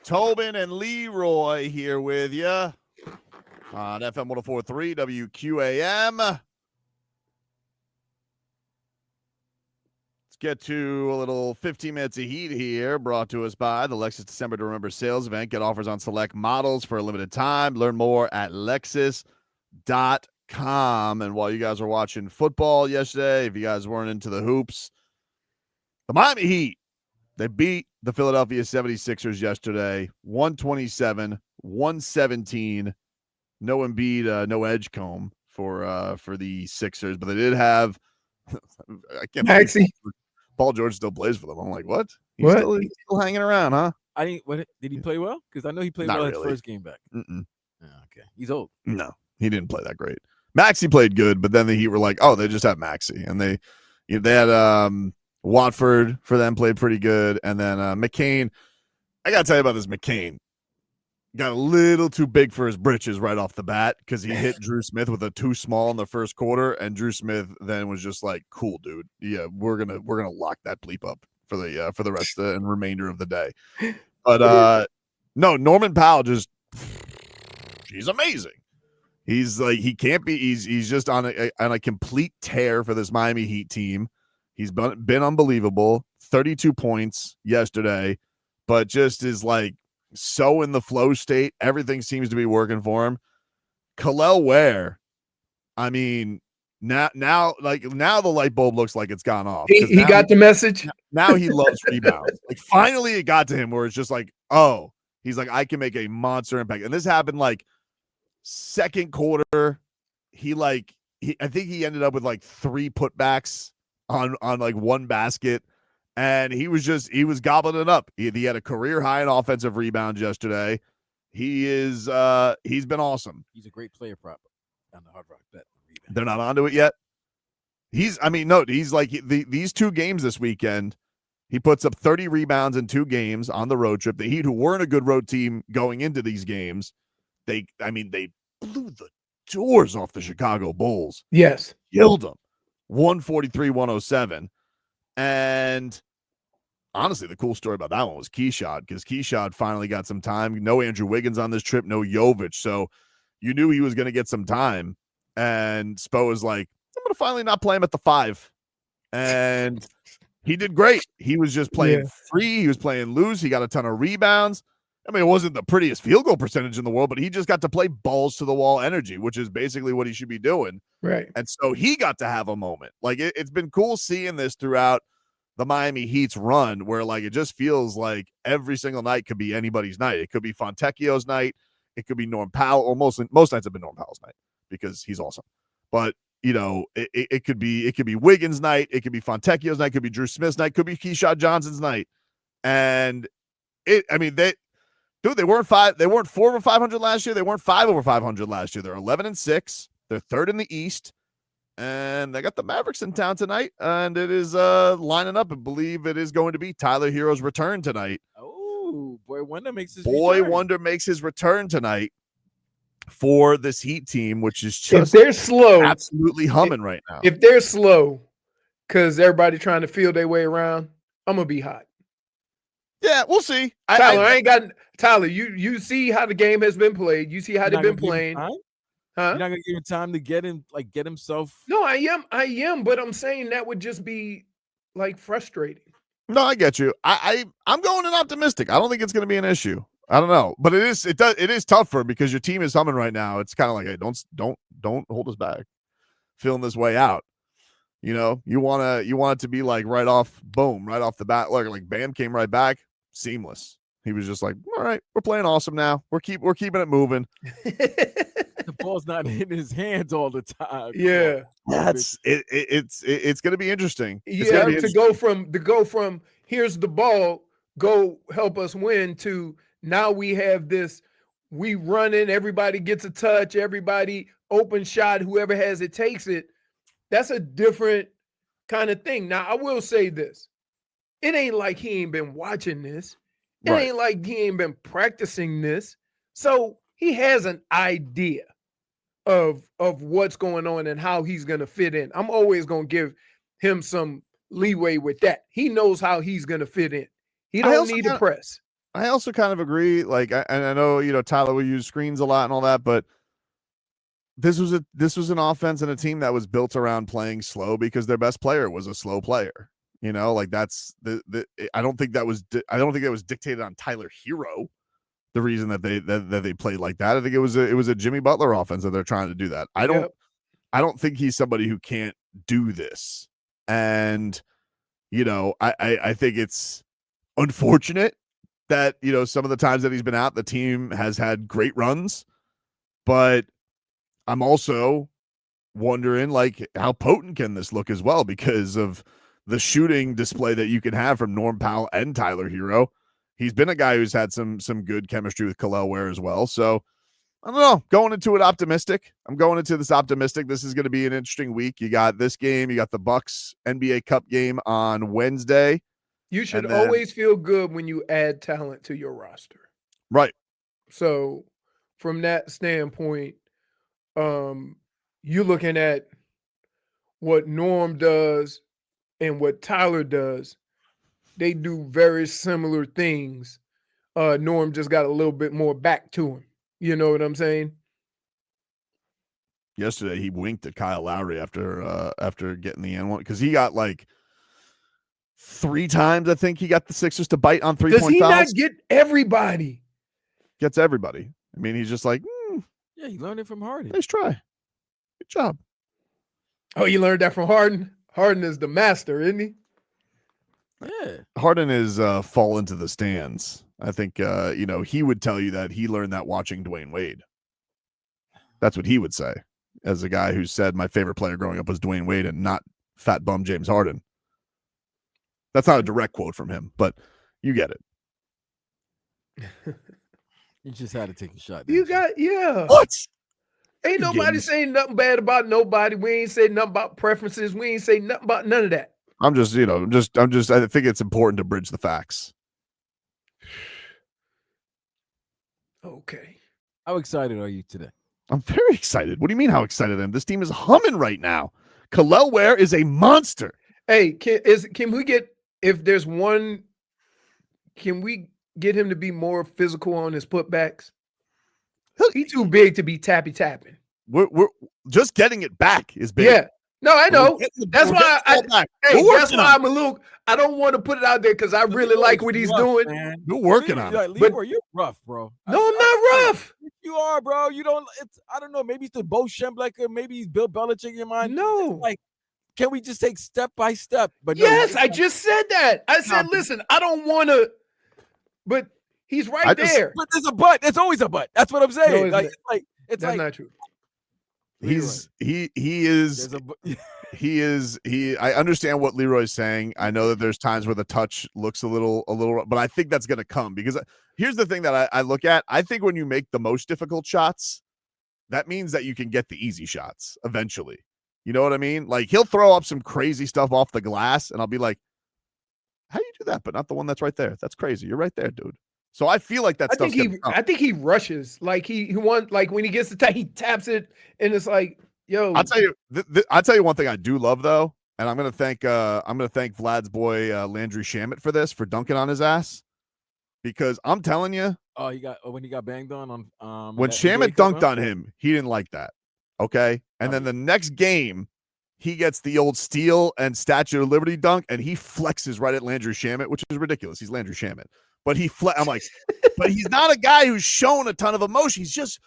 Tobin and Leroy here with you on FM 104.3 WQAM. Let's get to a little 15 minutes of heat here, brought to us by the Lexus December to Remember sales event. Get offers on select models for a limited time. Learn more at Lexus.com. And while you guys were watching football yesterday, if you guys weren't into the hoops, the Miami Heat, they beat the Philadelphia 76ers yesterday, 127-117. No Embiid, no Edgecombe for the Sixers, but they did have I can't believe Paul George still plays for them. I'm like, what? He's still hanging around, huh? I didn't. What did he play well? Because I know he played Not well really. his first game back. Mm-mm. Oh, okay, he's old. No, he didn't play that great. Maxey played good, but then the Heat were like, oh, they just have Maxey, and they had Watford for them played pretty good, and then McCain. I gotta tell you about this McCain. Got a little too big for his britches right off the bat because he hit Drew Smith with a too small in the first quarter, and Drew Smith then was just like, "Cool, dude. Yeah, we're gonna lock that bleep up for the rest of the and remainder of the day." But no, Norman Powell he's amazing. He's like he can't be. He's just on a complete tear for this Miami Heat team. He's been unbelievable. 32 points yesterday, but just is like so in the flow state. Everything seems to be working for him. Khalil Ware, I mean, now the light bulb looks like it's gone off. He got the message. Now he loves rebounds. Like finally it got to him where it's just like, oh, he's like, I can make a monster impact. And this happened like second quarter. I think he ended up with like 3 putbacks on like one basket. And he was gobbling it up. He had a career high in offensive rebounds yesterday. He's been awesome. He's a great player prop on the Hard Rock Bet. They're not onto it yet. He's like these 2 games this weekend. He puts up 30 rebounds in 2 games on the road trip. The Heat, who weren't a good road team going into these games, they blew the doors off the Chicago Bulls. Yes, killed them, 143-107. And honestly, the cool story about that one was Keyshawn, because Keyshawn finally got some time. No Andrew Wiggins on this trip, no Jovic. So you knew he was going to get some time. And Spo was like, I'm going to finally not play him at the 5. And he did great. He was just playing free. He was playing loose. He got a ton of rebounds. I mean, it wasn't the prettiest field goal percentage in the world, but he just got to play balls to the wall energy, which is basically what he should be doing. Right. And so he got to have a moment. Like it's been cool seeing this throughout the Miami Heat's run, where like it just feels like every single night could be anybody's night. It could be Fontecchio's night. It could be Norm Powell, or most nights have been Norm Powell's night because he's awesome. But it could be Wiggins' night. It could be Fontecchio's night. It could be Drew Smith's night. It could be Keyshawn Johnson's night. And they weren't 4 over 500 last year. They weren't 5 over 500 last year. They're 11-6. They're 3rd in the East, and they got the Mavericks in town tonight. And it is lining up. I believe it is going to be Tyler Herro's return tonight. Oh, Boy Wonder makes his return tonight for this Heat team, which is just if they're slow, absolutely humming right now. If they're slow, because everybody trying to feel their way around, I'm gonna be hot. Yeah, we'll see. Tyler, you see how the game has been played. You see how they've been playing. Huh? You're not gonna give him time to get himself. No, I am, but I'm saying that would just be like frustrating. No, I get you. I'm going in optimistic. I don't think it's gonna be an issue. I don't know, but it is tough for him because your team is humming right now. It's kind of like, hey, don't hold us back, feeling this way out. You want it to be like right off the bat. Like Bam came right back, seamless. He was just like, all right, we're playing awesome now. We're keeping it moving. The ball's not in his hands all the time. Yeah, that's it. It's going to be interesting. To go from here's the ball, go help us win, to now we have this. We running. Everybody gets a touch. Everybody open shot. Whoever has it takes it. That's a different kind of thing. Now, I will say this. It ain't like he ain't been watching this. It ain't like he ain't been practicing this. So he has an idea of what's going on and how he's going to fit in. I'm always going to give him some leeway with that. He knows how he's going to fit in. He don't need to press. I also kind of agree. Like, and I know, Tyler will use screens a lot and all that, but this was an offense and a team that was built around playing slow because their best player was a slow player. Like that's I don't think that was dictated on Tyler Herro. The reason that they played like that, I think it was a Jimmy Butler offense that they're trying to do that. I don't think he's somebody who can't do this. And, I think it's unfortunate that, some of the times that he's been out, the team has had great runs, but I'm also wondering, like, how potent can this look as well because of the shooting display that you can have from Norm Powell and Tyler Herro. He's been a guy who's had some good chemistry with Ware as well. So I don't know. Going into it optimistic. I'm going into this optimistic. This is going to be an interesting week. You got this game. You got the Bucks NBA Cup game on Wednesday. You should always feel good when you add talent to your roster. Right. So from that standpoint, you're looking at what Norm does and what Tyler does. They do very similar things. Norm just got a little bit more back to him. You know what I'm saying? Yesterday, he winked at Kyle Lowry after getting the N1 because he got like 3 times. I think he got the Sixers to bite on 3-point fouls. Does he not get everybody? Gets everybody. I mean, he's just like, yeah, he learned it from Harden. Nice try. Good job. Oh, you learned that from Harden? Harden is the master, isn't he? Yeah. Harden is fall into the stands. I think, he would tell you that he learned that watching Dwayne Wade. That's what he would say as a guy who said my favorite player growing up was Dwayne Wade and not fat bum James Harden. That's not a direct quote from him, but you get it. You just had to take a shot. Yeah. What? Ain't nobody saying nothing bad about nobody. We ain't saying nothing about preferences. We ain't saying nothing about none of that. I'm just, I think it's important to bridge the facts. Okay. How excited are you today? I'm very excited. What do you mean how excited I am? This team is humming right now. Ware is a monster. Hey, can we get, if there's one, can we get him to be more physical on his putbacks? He's too big to be tapping. We're just getting it back is big. Yeah. No, I know. That's why I'm a little, I don't want to put it out there because I really like what he's doing. Man. You're working on it. Leroy, you're rough, bro. No, I'm not rough. You are, bro. You don't, I don't know. Maybe it's the Bo Schembechler. Maybe he's Bill Belichick in your mind. No. Like, can we just take step by step? But yes, I just said that. I said, listen, I don't want to, but he's right there. But there's a but. There's always a but. That's what I'm saying. No, it's that's not true. I understand what Leroy's saying. I know that there's times where the touch looks a little, but I think that's going to come because here's the thing that I look at. I think when you make the most difficult shots, that means that you can get the easy shots eventually. You know what I mean? Like he'll throw up some crazy stuff off the glass and I'll be like, how do you do that? But not the one that's right there. That's crazy. You're right there, dude. So I feel like that. I think he rushes. Like he wants, like when he gets the tap, he taps it, and it's like, yo. I'll tell you. I'll tell you one thing I do love though, and I'm gonna thank Vlad's boy Landry Shamet for this, for dunking on his ass, because I'm telling you. Oh, when he got banged on when Shamet dunked on him, he didn't like that. Okay, and then the next game, he gets the old steal and Statue of Liberty dunk, and he flexes right at Landry Shamet, which is ridiculous. He's Landry Shamet. But I'm like, but he's not a guy who's shown a ton of emotion. He's just,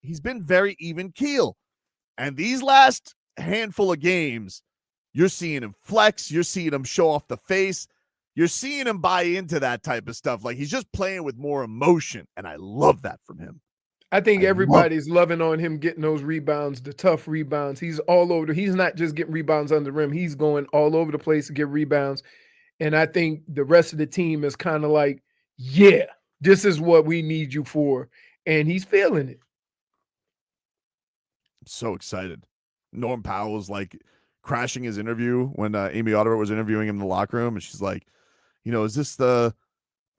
he's been very even keel. And these last handful of games, you're seeing him flex. You're seeing him show off the face. You're seeing him buy into that type of stuff. Like he's just playing with more emotion. And I love that from him. I think everybody's loving on him getting those rebounds, the tough rebounds. He's all over. He's not just getting rebounds on the rim. He's going all over the place to get rebounds. And I think the rest of the team is kind of like, yeah, this is what we need you for. And he's feeling it. I'm so excited. Norm Powell was like crashing his interview when Amy Ottawa was interviewing him in the locker room. And she's like, is this I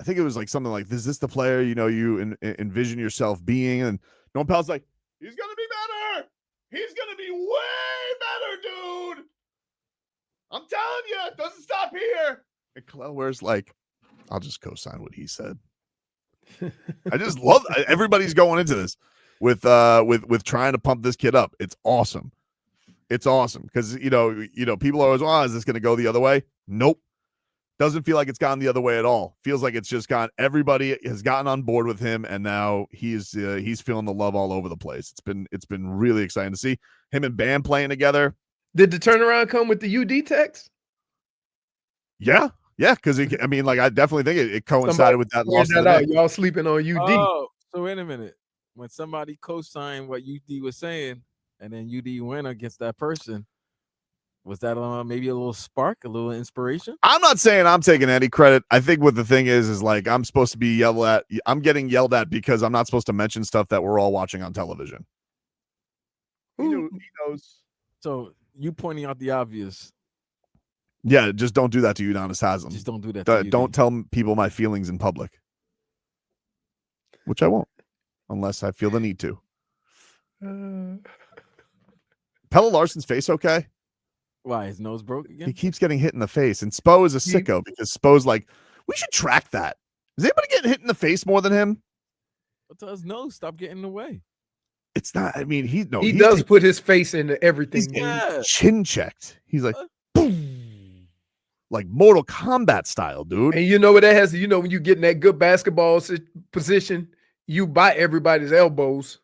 think it was like something like, is this the player, you envision yourself being? And Norm Powell's like, he's going to be better. He's going to be way better, dude. I'm telling you, it doesn't stop here. And Ware's like, I'll just co-sign what he said. I just love everybody's going into this with trying to pump this kid up. It's awesome. It's awesome because you know people are always, oh, is this going to go the other way? Nope. Doesn't feel like it's gone the other way at all. Feels like it's just gone. Everybody has gotten on board with him, and now he's feeling the love all over the place. It's been really exciting to see him and Bam playing together. Did the turnaround come with the UD text? Yeah, because I definitely think it coincided with that loss. Y'all sleeping on UD? Oh, so wait a minute. When somebody co-signed what UD was saying, and then UD went against that person, was that maybe a little spark, a little inspiration? I'm not saying I'm taking any credit. I think what the thing is like I'm supposed to be yelled at. I'm getting yelled at because I'm not supposed to mention stuff that we're all watching on television. He knows. So you pointing out the obvious. Yeah, just don't do that to Udonis Haslem. Just don't do that. Don't tell people my feelings in public, which I won't, unless I feel the need to. Pelle Larsson's face okay? Why, his nose broke again? He keeps getting hit in the face, and Spo is a sicko because Spo's like, we should track that. Is anybody getting hit in the face more than him? But tell his nose stop getting in the way. It's not. I mean, he does put his face into everything. He's chin checked. He's like, boom, like Mortal Kombat style, dude. And you know what that has? You know when you get in that good basketball position, you bite everybody's elbows.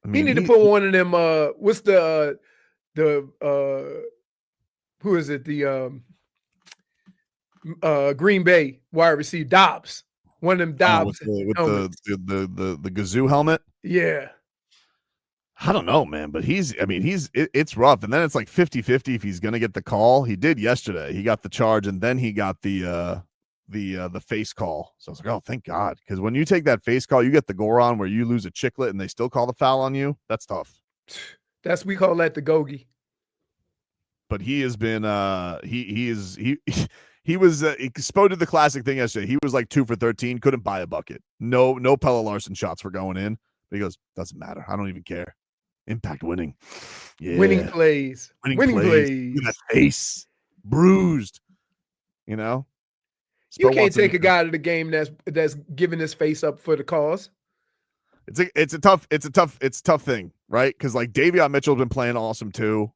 I mean, he need to put one of them. What's the who is it? The Green Bay wide receiver Dobbs. One of them Dobbs with the Gazoo helmet. Yeah. I don't know, man, but it's rough. And then it's like 50-50 if he's going to get the call. He did yesterday. He got the charge and then he got the face call. So I was like, oh, thank God. Because when you take that face call, you get the Goron where you lose a chiclet and they still call the foul on you. That's tough. We call that the Gogi. But he has been he was exploded the classic thing yesterday. He was like 2 for 13, couldn't buy a bucket. No Pelle Larsson shots were going in. But he goes, doesn't matter. I don't even care. Impact winning. Yeah. Winning plays. Winning plays. Look at that face. Bruised. You know? You can't take a guy to the game that's giving his face up for the cause. It's a tough thing, right? Because like Davion Mitchell's been playing awesome too.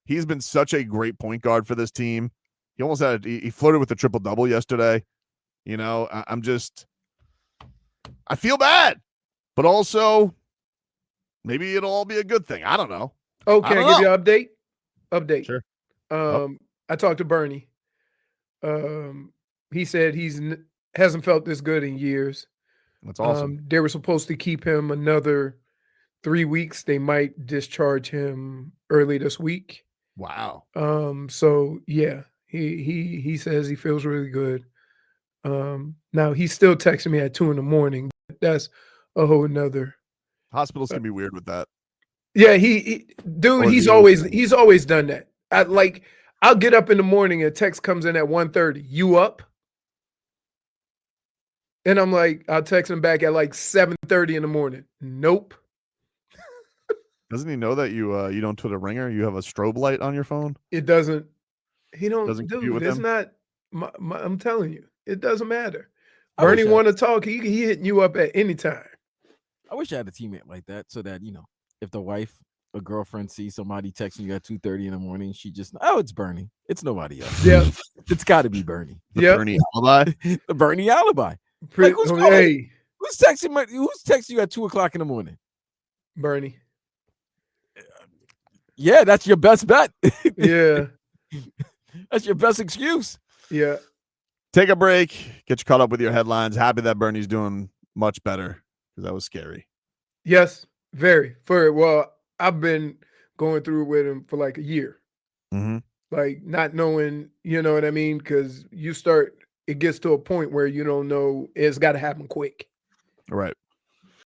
He's been such a great point guard for this team. He almost he flirted with the triple-double yesterday. You know, I feel bad, but also maybe it'll all be a good thing. I don't know. Oh, can I give you an update? Update. Sure. I talked to Bernie. He said hasn't felt this good in years. That's awesome. They were supposed to keep him another 3 weeks. They might discharge him early this week. Wow. So yeah, he says he feels really good. Now he's still texting me at 2 a.m. But that's a whole nother. Hospitals can be weird with that. Yeah, he's always done that. I'll get up in the morning and a text comes in at 1:30. You up? And I'm like, I'll text him back at like 7:30 in the morning. Nope. Doesn't he know that you don't put a ringer? You have a strobe light on your phone? It doesn't. He doesn't compute with it's him? not. I'm telling you, it doesn't matter. Bernie want to talk. He hitting you up at any time. I wish I had a teammate like that, so that if the wife or girlfriend sees somebody texting you at 2:30 in the morning, she just it's Bernie. It's nobody else. Yeah, it's got to be Bernie. Bernie alibi. The Bernie alibi. Who's texting you at 2 o'clock in the morning? Bernie. Yeah, that's your best bet. Yeah. That's your best excuse. Yeah. Take a break. Get you caught up with your headlines. Happy that Bernie's doing much better because that was scary. Yes, very. I've been going through it with him for like a year. Mm-hmm. Like not knowing, you know what I mean? Because it gets to a point where you don't know, it's got to happen quick. Right.